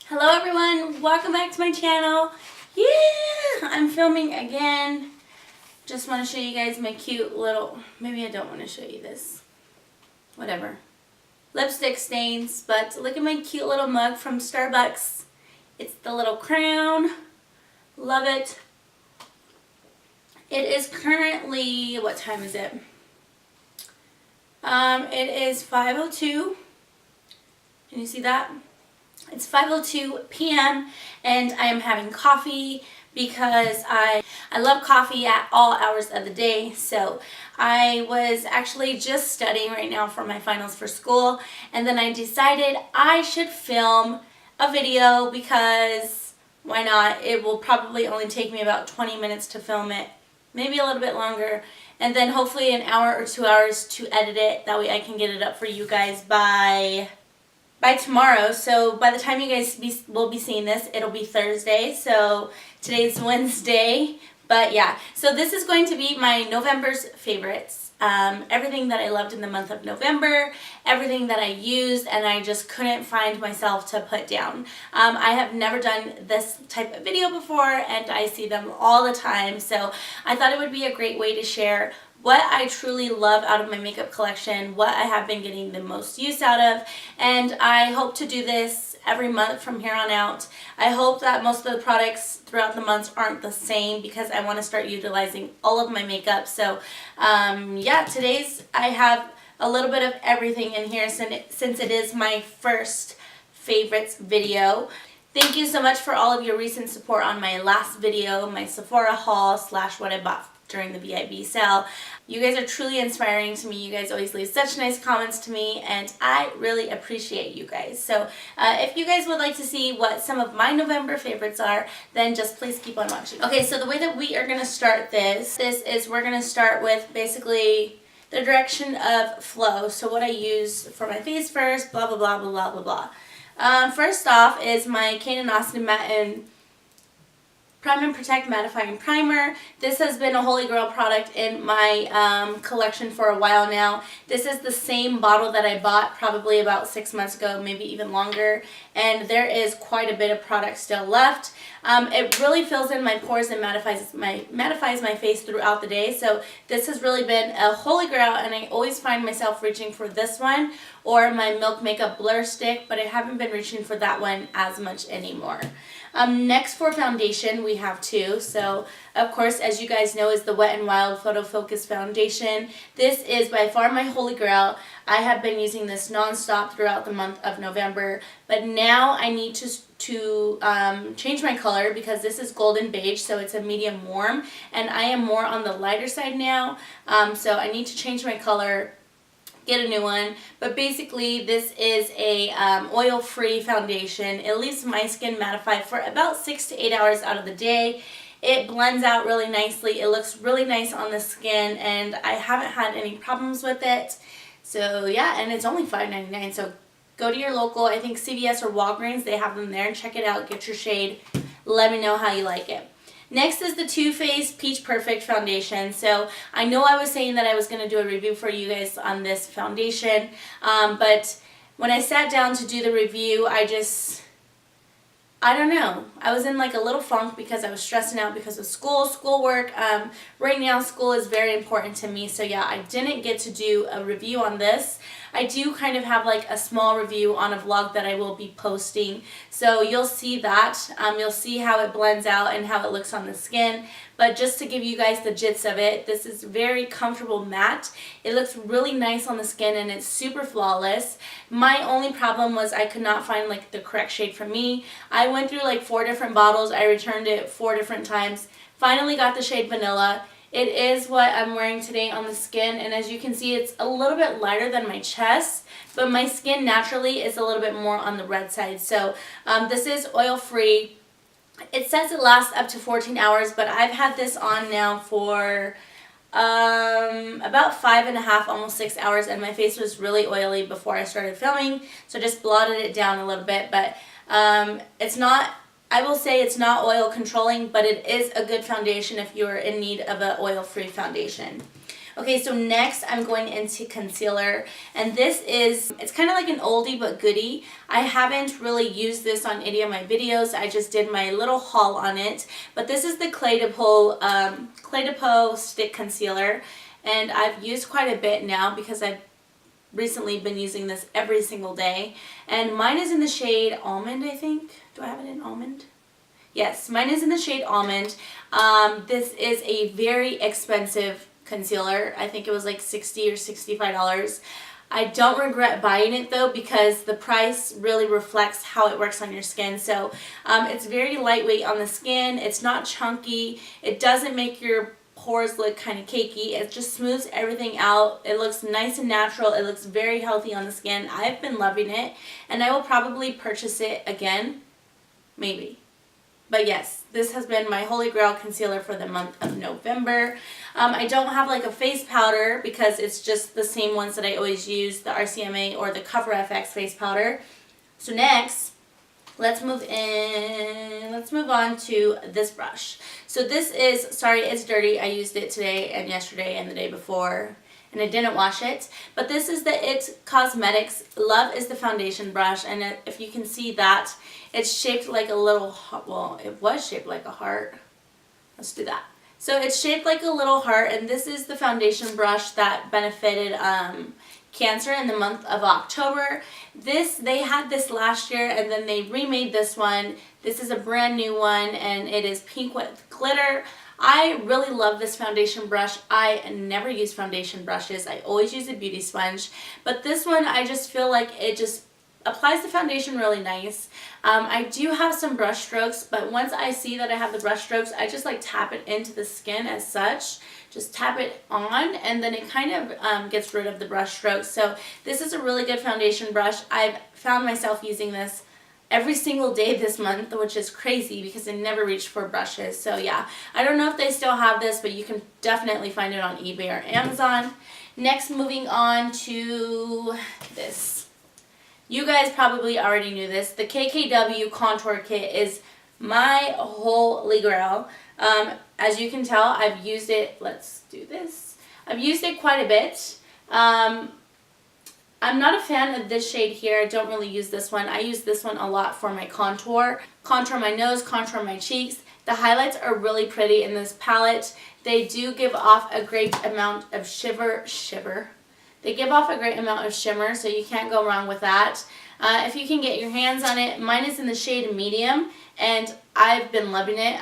Hello everyone, welcome back to my channel. Yeah, I'm filming again. Just want to show you guys my cute little, maybe I don't want to show you this. Whatever. Lipstick stains, but look at my cute little mug from Starbucks. It's the little crown. Love it. It is currently, what time is it? It is 5:02. Can you see that? It's 5:02 p.m. and I am having coffee because I love coffee at all hours of the day. So I was actually just studying right now for my finals for school, and then I decided I should film a video because why not? It will probably only take me about 20 minutes to film it, maybe a little bit longer, and then hopefully an hour or 2 hours to edit it. That way I can get it up for you guys by tomorrow. So by the time you guys will be seeing this, it'll be Thursday. So today's Wednesday. But yeah, so this is going to be my November's favorites. Everything that I loved in the month of November, everything that I used and I just couldn't find myself to put down. I have never done this type of video before and I see them all the time. So I thought it would be a great way to share what I truly love out of my makeup collection, what I have been getting the most use out of, and I hope to do this every month from here on out. I hope that most of the products throughout the months aren't the same because I want to start utilizing all of my makeup. So yeah, today's I have a little bit of everything in here since it is my first favorites video. Thank you so much for all of your recent support on my last video, my Sephora haul / what I bought during the VIB sale. You guys are truly inspiring to me. You guys always leave such nice comments to me and I really appreciate you guys. So if you guys would like to see what some of my November favorites are, then just please keep on watching. Okay, so the way that we are going to start this is we're going to start with basically the direction of flow. So what I use for my face first, blah blah blah blah blah blah. First off is my Kane & Austin Matte and Prime and Protect Mattifying Primer. This has been a holy grail product in my collection for a while now. This is the same bottle that I bought probably about 6 months ago, maybe even longer, and there is quite a bit of product still left. It really fills in my pores and mattifies my face throughout the day, so this has really been a holy grail, and I always find myself reaching for this one or my Milk Makeup Blur Stick, but I haven't been reaching for that one as much anymore. Next for foundation, we have two. So, of course, as you guys know, is the Wet n Wild Photo Focus Foundation. This is by far my holy grail. I have been using this non-stop throughout the month of November, but now I need to change my color because this is golden beige, so it's a medium warm, and I am more on the lighter side now, so I need to change my color, get a new one. But basically this is a oil-free foundation. It leaves my skin mattified for about 6 to 8 hours out of the day. It blends out really nicely. It looks really nice on the skin and I haven't had any problems with it. So yeah, and it's only $5.99, so go to your local, I think CVS or Walgreens, they have them there, and check it out, get your shade, let me know how you like it. Next is the Too Faced Peach Perfect Foundation. So I know I was saying that I was going to do a review for you guys on this foundation, but when I sat down to do the review, I don't know. I was in like a little funk because I was stressing out because of schoolwork. Right now school is very important to me, so yeah, I didn't get to do a review on this. I do kind of have like a small review on a vlog that I will be posting, so you'll see that. You'll see how it blends out and how it looks on the skin. But just to give you guys the gist of it, this is very comfortable matte. It looks really nice on the skin and it's super flawless. My only problem was I could not find like the correct shade for me. I went through like 4 different bottles. I returned it 4 different times. Finally got the shade Vanilla. It is what I'm wearing today on the skin, and as you can see, it's a little bit lighter than my chest, but my skin naturally is a little bit more on the red side. So this is oil-free. It says it lasts up to 14 hours, but I've had this on now for about 5.5, almost 6 hours, and my face was really oily before I started filming, so just blotted it down a little bit. But it's not, I will say it's not oil controlling, but it is a good foundation if you're in need of an oil-free foundation. Okay, so next I'm going into concealer, and this is, it's kind of like an oldie but goodie. I haven't really used this on any of my videos. I just did my little haul on it, but this is the Clé de Peau stick concealer, and I've used quite a bit now because I've recently been using this every single day, and mine is in the shade Almond, I think. Do I have it in Almond? Yes, mine is in the shade Almond. This is a very expensive concealer. I think it was like $60 or $65. I don't regret buying it though, because the price really reflects how it works on your skin. So it's very lightweight on the skin. It's not chunky. It doesn't make your pores look kind of cakey. It just smooths everything out. It looks nice and natural. It looks very healthy on the skin. I've been loving it, and I will probably purchase it again, maybe. But yes, this has been my holy grail concealer for the month of November. I don't have like a face powder because it's just the same ones that I always use, the RCMA or the Cover FX face powder. So next, let's move on to this brush. So this is, sorry it's dirty, I used it today and yesterday and the day before, and I didn't wash it. But this is the It Cosmetics Love is the foundation brush, and if you can see that, it's shaped like a little, well, it was shaped like a heart. Let's do that. So it's shaped like a little heart, and this is the foundation brush that benefited Cancer in the month of October. They had this last year, and then they remade this one. This is a brand new one, and it is pink with glitter. I really love this foundation brush. I never use foundation brushes. I always use a beauty sponge, but this one I just feel like it just applies the foundation really nice. I do have some brush strokes, but once I see that I have the brush strokes, I just like tap it into the skin as such. Just tap it on, and then it kind of gets rid of the brush strokes. So this is a really good foundation brush. I've found myself using this every single day this month, which is crazy because I never reached for brushes. So yeah, I don't know if they still have this, but you can definitely find it on eBay or Amazon. Next, moving on to this. You guys probably already knew this. The KKW Contour Kit is my holy grail. As you can tell, I've used it, let's do this. I've used it quite a bit. I'm not a fan of this shade here. I don't really use this one. I use this one a lot for my contour. Contour my nose, contour my cheeks. The highlights are really pretty in this palette. They do give off a great amount of shiver. They give off a great amount of shimmer, so you can't go wrong with that. If you can get your hands on it, mine is in the shade medium, and I've been loving it.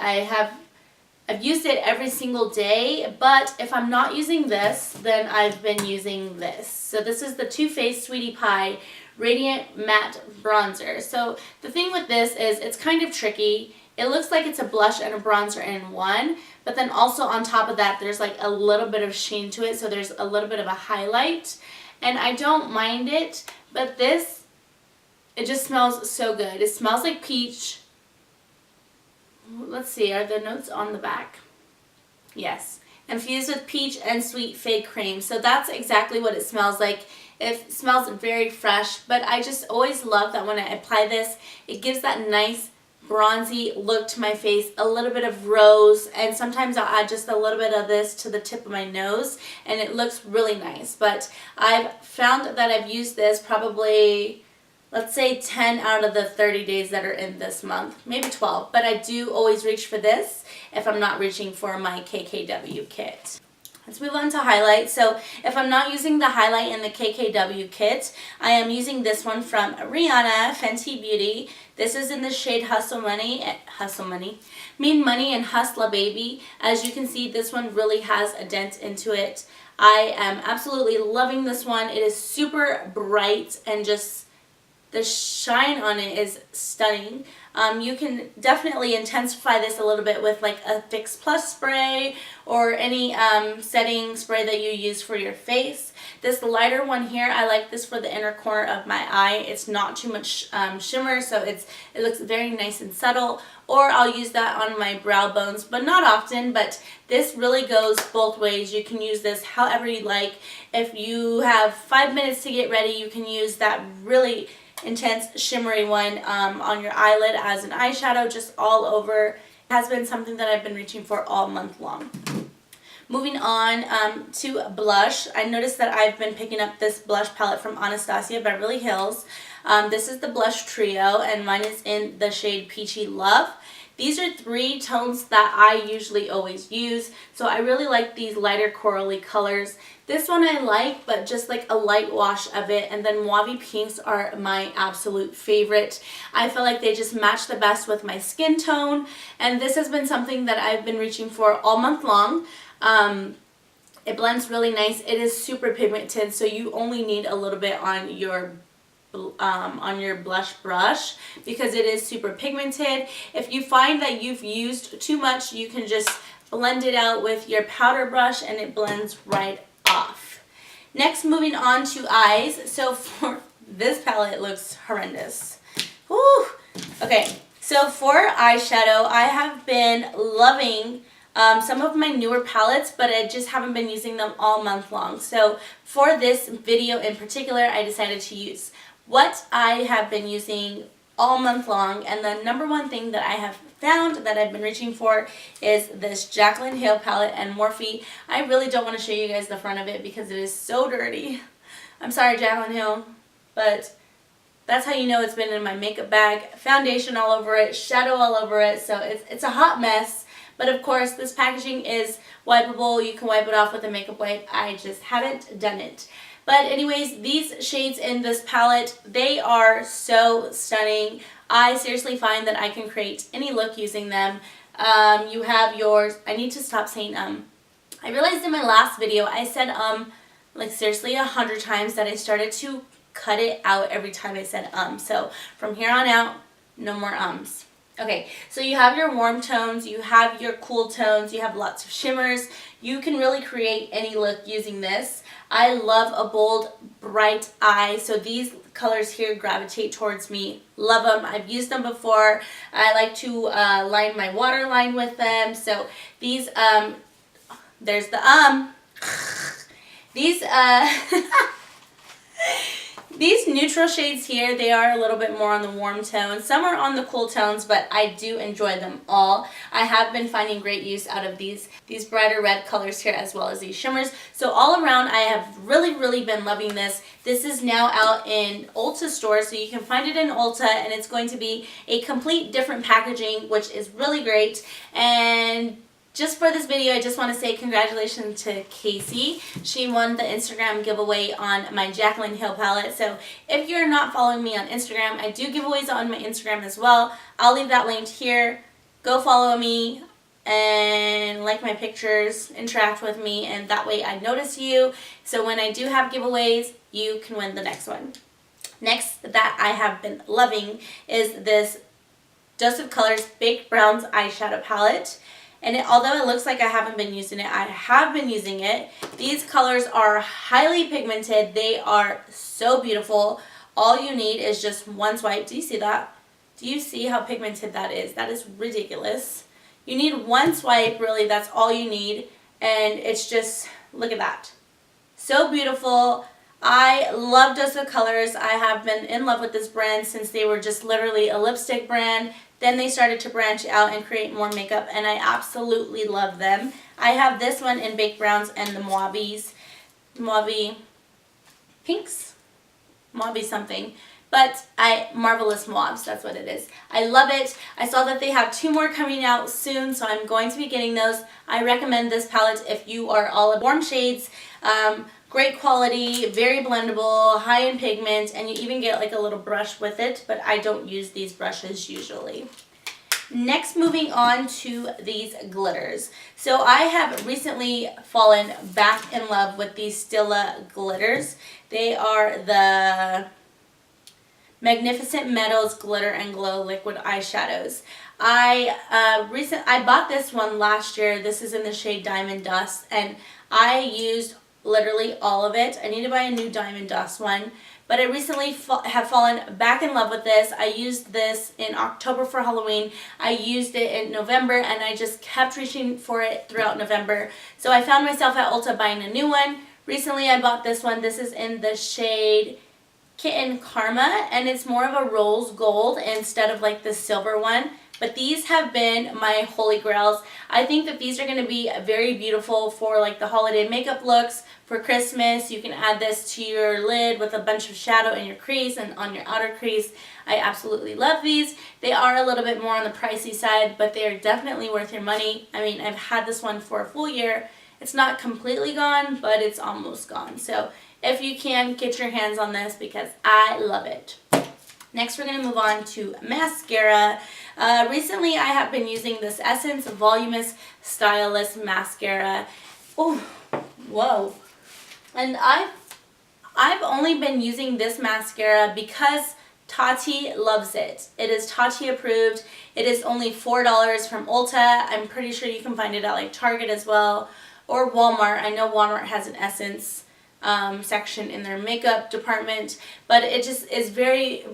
I've used it every single day, but if I'm not using this, then I've been using this. So this is the Too Faced Sweetie Pie Radiant Matte Bronzer. So the thing with this is it's kind of tricky. It looks like it's a blush and a bronzer in one, but then also on top of that, there's like a little bit of sheen to it, so there's a little bit of a highlight, and I don't mind it, but this, it just smells so good. It smells like peach. Let's see, are the notes on the back? Yes. Infused with peach and sweet fig cream. So that's exactly what it smells like. It smells very fresh, but I just always love that when I apply this, it gives that nice bronzy look to my face, a little bit of rose, and sometimes I'll add just a little bit of this to the tip of my nose, and it looks really nice. But I've found that I've used this probably, let's say 10 out of the 30 days that are in this month, maybe 12, but I do always reach for this if I'm not reaching for my KKW kit. Let's move on to highlight. So if I'm not using the highlight in the KKW kit, I am using this one from Rihanna, Fenty Beauty. This is in the shade Hustle Money, Mean Money and Hustla Baby. As you can see, this one really has a dent into it. I am absolutely loving this one. It is super bright, and just the shine on it is stunning. You can definitely intensify this a little bit with like a Fix Plus spray or any setting spray that you use for your face. This lighter one here, I like this for the inner corner of my eye. It's not too much shimmer, so it looks very nice and subtle. Or I'll use that on my brow bones, but not often. But this really goes both ways. You can use this however you like. If you have 5 minutes to get ready, you can use that really intense shimmery one on your eyelid as an eyeshadow, just all over. It has been something that I've been reaching for all month long. Moving on to blush. I noticed that I've been picking up this blush palette from Anastasia Beverly Hills. This is the blush trio, and mine is in the shade Peachy Love. These are 3 tones that I usually always use, so I really like these lighter corally colors. This one I like, but just like a light wash of it, and then Mauve Pinks are my absolute favorite. I feel like they just match the best with my skin tone, and this has been something that I've been reaching for all month long. It blends really nice. It is super pigmented, so you only need a little bit on your blush brush because it is super pigmented. If you find that you've used too much, you can just blend it out with your powder brush and it blends right off. Next, moving on to eyes. So for this palette, it looks horrendous. Woo! Okay, so for eyeshadow, I have been loving some of my newer palettes, but I just haven't been using them all month long. So for this video in particular, I decided to use what I have been using all month long, and the number one thing that I have found that I've been reaching for is this Jaclyn Hill palette and Morphe. I really don't want to show you guys the front of it because it is so dirty. I'm sorry, Jaclyn Hill, but that's how you know it's been in my makeup bag. Foundation all over it, shadow all over it, so it's a hot mess. But of course, this packaging is wipeable. You can wipe it off with a makeup wipe. I just haven't done it. But anyways, these shades in this palette, they are so stunning. I seriously find that I can create any look using them. You have yours. I need to stop saying I realized in my last video I said like seriously 100 times that I started to cut it out every time I said So from here on out, no more ums. Okay, so you have your warm tones, you have your cool tones, you have lots of shimmers. You can really create any look using this. I love a bold, bright eye, so these colors here gravitate towards me. Love them. I've used them before. I like to line my waterline with them. So these, there's the These, these neutral shades here, they are a little bit more on the warm tones. Some are on the cool tones, but I do enjoy them all. I have been finding great use out of these brighter red colors here as well as these shimmers. So all around, I have really been loving this. This is now out in Ulta stores, so you can find it in Ulta, and it's going to be a complete different packaging, which is really great. And just for this video, I just want to say congratulations to Casey. She won the Instagram giveaway on my Jaclyn Hill palette. So if you're not following me on Instagram, I do giveaways on my Instagram as well. I'll leave that linked here. Go follow me and like my pictures, interact with me, and that way I notice you. So when I do have giveaways, you can win the next one. Next that I have been loving is this Dose of Colors Baked Browns eyeshadow palette. And although it looks like I haven't been using it, I have been using it. These colors are highly pigmented. They are so beautiful. All you need is just one swipe. Do you see that? Do you see how pigmented that is? That is ridiculous. You need one swipe, really. That's all you need. And it's just, look at that. So beautiful. I love Dose of Colors. I have been in love with this brand since they were just literally a lipstick brand. Then they started to branch out and create more makeup, and I absolutely love them. I have this one in Baked Browns and the Mauve Pinks? Mauve something. But Marvelous Mauves, that's what it is. I love it. I saw that they have 2 more coming out soon, so I'm going to be getting those. I recommend this palette if you are all of warm shades. Great quality, very blendable, high in pigment, and you even get like a little brush with it, but I don't use these brushes usually. Next, moving on to these glitters. So I have recently fallen back in love with these Stila glitters. They are the Magnificent Metals Glitter and Glow Liquid Eyeshadows. I bought this one last year. This is in the shade Diamond Dust, and I used literally all of it. I need to buy a new Diamond Dust one, but I recently have fallen back in love with this. I used this in October for Halloween. I used it in November, and I just kept reaching for it throughout November. So I found myself at Ulta buying a new one. Recently I bought this one. This is in the shade Kitten Karma, and it's more of a rose gold instead of like the silver one. But these have been my holy grails. I think that these are going to be very beautiful for like the holiday makeup looks. For Christmas, you can add this to your lid with a bunch of shadow in your crease and on your outer crease. I absolutely love these. They are a little bit more on the pricey side, but they are definitely worth your money. I mean, I've had this one for a full year. It's not completely gone, but it's almost gone. So if you can, get your hands on this because I love it. Next, we're going to move on to mascara. Recently, I have been using this Essence Voluminous Stylist Mascara. Oh, whoa. And I've only been using this mascara because Tati loves it. It is Tati approved. It is only $4 from Ulta. I'm pretty sure you can find it at like Target as well, or Walmart. I know Walmart has an Essence section in their makeup department, but it just is very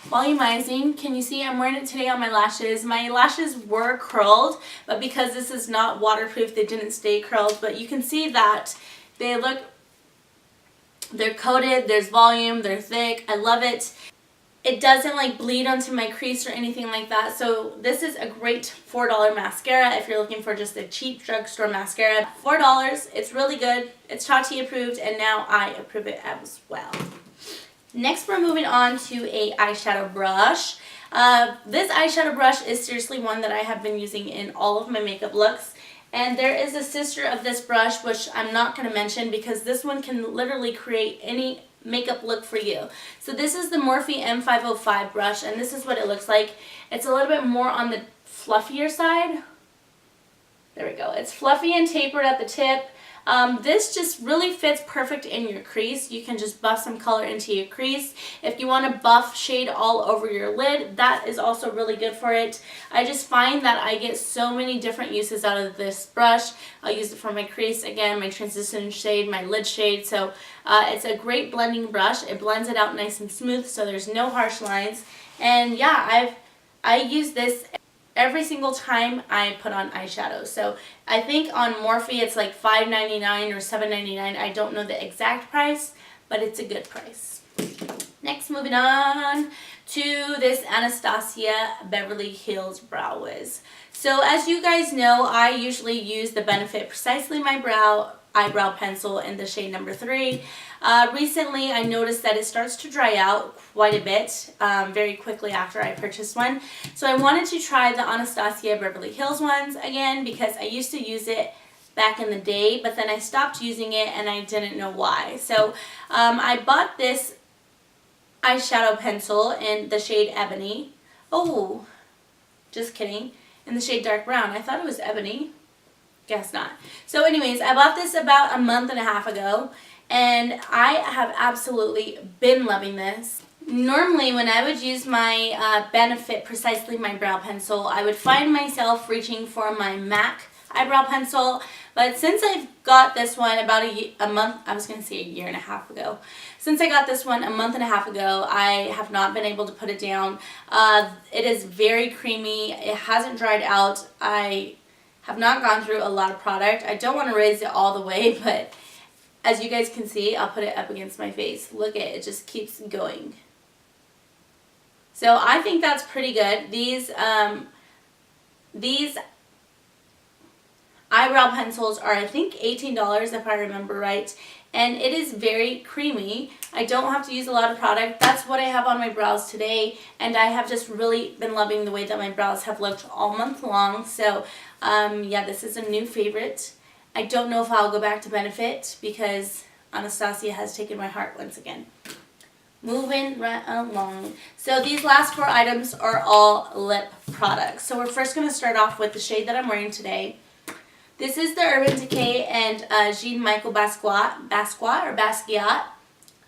volumizing. Can you see I'm wearing it today on my lashes? My lashes were curled, but because this is not waterproof, they didn't stay curled, but you can see that they're coated, there's volume, they're thick. I love it. It doesn't like bleed onto my crease or anything like that. So this is a great $4 mascara if you're looking for just a cheap drugstore mascara. $4, it's really good. It's Tati approved and now I approve it as well. Next, we're moving on to a eyeshadow brush. This eyeshadow brush is seriously one that I have been using in all of my makeup looks. And there is a sister of this brush, which I'm not going to mention because this one can literally create any makeup look for you. So this is the Morphe M505 brush, and this is what it looks like. It's a little bit more on the fluffier side. There we go. It's fluffy and tapered at the tip. This just really fits perfect in your crease. You can just buff some color into your crease. If you want to buff shade all over your lid, that is also really good for it. I just find that I get so many different uses out of this brush. I'll use it for my crease again, my transition shade, my lid shade. So it's a great blending brush. It blends it out nice and smooth so there's no harsh lines. And yeah, I use this every single time I put on eyeshadow. So I think on Morphe it's like $5.99 or $7.99. I don't know the exact price, but it's a good price. Next, moving on to this Anastasia Beverly Hills Brow Wiz. So as you guys know, I usually use the Benefit Precisely My Brow eyebrow pencil in the shade number 3. Recently, I noticed that it starts to dry out quite a bit very quickly after I purchased one. So I wanted to try the Anastasia Beverly Hills ones again because I used to use it back in the day, but then I stopped using it and I didn't know why. So I bought this eyeshadow pencil in the shade Ebony. Oh, just kidding. In the shade Dark Brown. I thought it was Ebony. Guess not. So anyways, I bought this about a month and a half ago, and I have absolutely been loving this. Normally, when I would use my Benefit Precisely My Brow Pencil, I would find myself reaching for my MAC eyebrow pencil, but since I've got this one about a month, I was going to say a year and a half ago. Since I got this one a month and a half ago, I have not been able to put it down. It is very creamy. It hasn't dried out. I have not gone through a lot of product. I don't want to raise it all the way, but as you guys can see, I'll put it up against my face. Look at it, it just keeps going. So I think that's pretty good. These eyebrow pencils are, I think, $18 if I remember right, and it is very creamy. I don't have to use a lot of product. That's what I have on my brows today, and I have just really been loving the way that my brows have looked all month long. So yeah, this is a new favorite. I don't know if I'll go back to Benefit because Anastasia has taken my heart once again. Moving right along. So these last 4 items are all lip products. So we're first going to start off with the shade that I'm wearing today. This is the Urban Decay and Jean-Michel Basquiat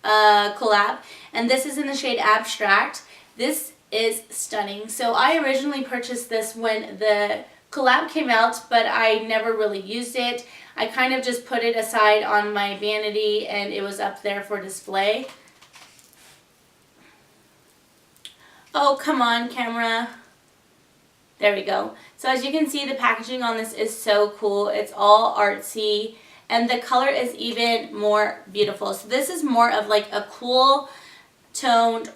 collab. And this is in the shade Abstract. This is stunning. So I originally purchased this when the collab came out, but I never really used it. I kind of just put it aside on my vanity and it was up there for display. Oh, come on, camera. There we go. So as you can see, the packaging on this is so cool. It's all artsy and the color is even more beautiful. So this is more of like a cool toned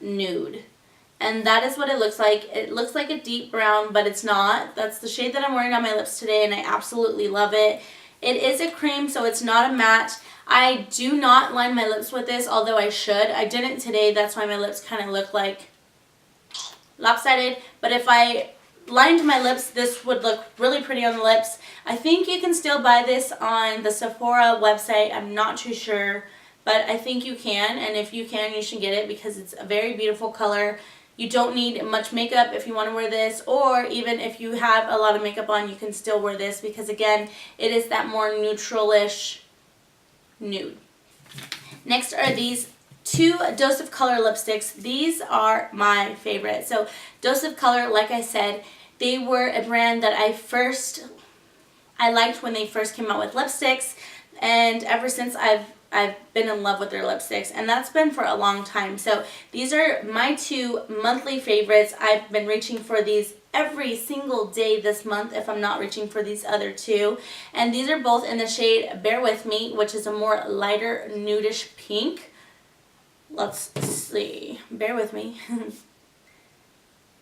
nude. and that is what it looks like. It looks like a deep brown, but it's not. That's the shade that I'm wearing on my lips today, and I absolutely love it. It is a cream, so it's not a matte. I do not line my lips with this, although I should. I didn't today. That's why my lips kind of look like lopsided. But if I lined my lips, this would look really pretty on the lips. I think you can still buy this on the Sephora website. I'm not too sure, but I think you can. And if you can, you should get it because it's a very beautiful color. You don't need much makeup if you want to wear this, or even if you have a lot of makeup on, you can still wear this because, again, it is that more neutralish nude. Next are these two Dose of Color lipsticks. These are my favorite. So Dose of Color, like I said, they were a brand that I liked when they first came out with lipsticks, and ever since I've been in love with their lipsticks, and that's been for a long time. So these are my two monthly favorites. I've been reaching for these every single day this month if I'm not reaching for these other two. And these are both in the shade Bear With Me, which is a more lighter nudish pink. Let's see. Bear with me.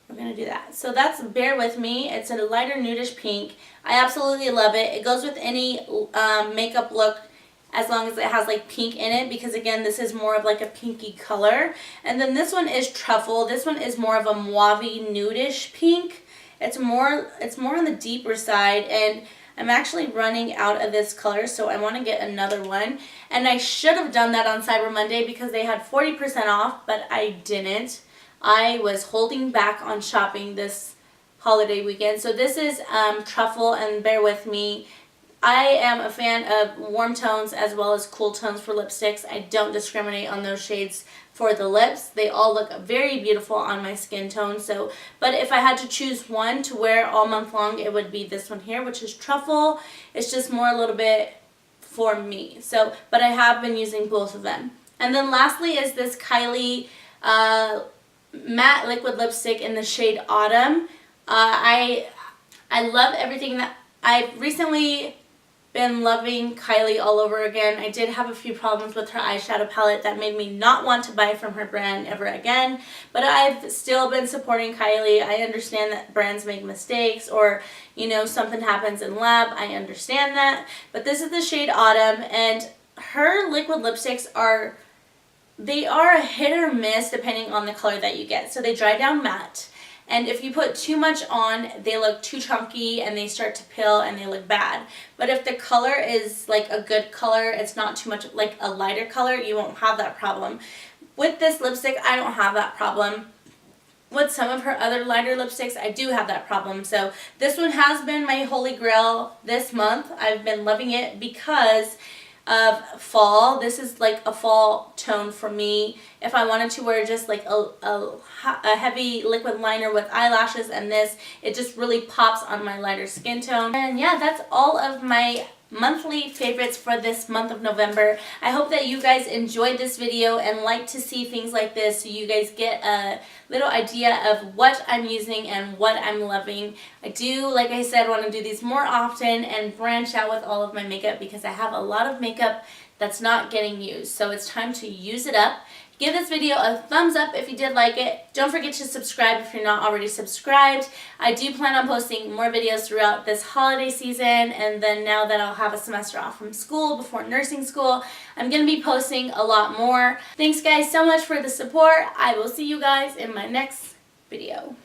We're going to do that. So that's Bear With Me. It's a lighter nudish pink. I absolutely love it. It goes with any makeup look as long as it has like pink in it, because again, this is more of like a pinky color. And then this one is Truffle. This one is more of a mauve-y nudish pink. It's more on the deeper side, and I'm actually running out of this color, so I want to get another one. And I should have done that on Cyber Monday because they had 40% off, but I didn't. I was holding back on shopping this holiday weekend. So this is Truffle and Bear With Me. I am a fan of warm tones as well as cool tones for lipsticks. I don't discriminate on those shades for the lips. They all look very beautiful on my skin tone. So, but if I had to choose one to wear all month long, it would be this one here, which is Truffle. It's just more a little bit for me. So, but I have been using both of them. And then lastly is this Kylie matte liquid lipstick in the shade Autumn. I love everything that I've recently been loving Kylie all over again. I did have a few problems with her eyeshadow palette that made me not want to buy from her brand ever again, but I've still been supporting Kylie. I understand that brands make mistakes, or you know, something happens in lab. I understand that, but this is the shade Autumn, and her liquid lipsticks are a hit or miss depending on the color that you get. So they dry down matte, and if you put too much on, they look too chunky and they start to peel and they look bad. But if the color is like a good color, it's not too much like a lighter color, you won't have that problem. With this lipstick, I don't have that problem. With some of her other lighter lipsticks, I do have that problem. So this one has been my holy grail this month. I've been loving it because of fall. This is like a fall tone for me. If I wanted to wear just like a heavy liquid liner with eyelashes and this, it just really pops on my lighter skin tone. And yeah, that's all of my monthly favorites for this month of November. I hope that you guys enjoyed this video and like to see things like this so you guys get a little idea of what I'm using and what I'm loving. I do, like I said, want to do these more often and branch out with all of my makeup because I have a lot of makeup that's not getting used. So it's time to use it up. Give this video a thumbs up if you did like it. Don't forget to subscribe if you're not already subscribed. I do plan on posting more videos throughout this holiday season, and then now that I'll have a semester off from school before nursing school, I'm going to be posting a lot more. Thanks guys so much for the support. I will see you guys in my next video.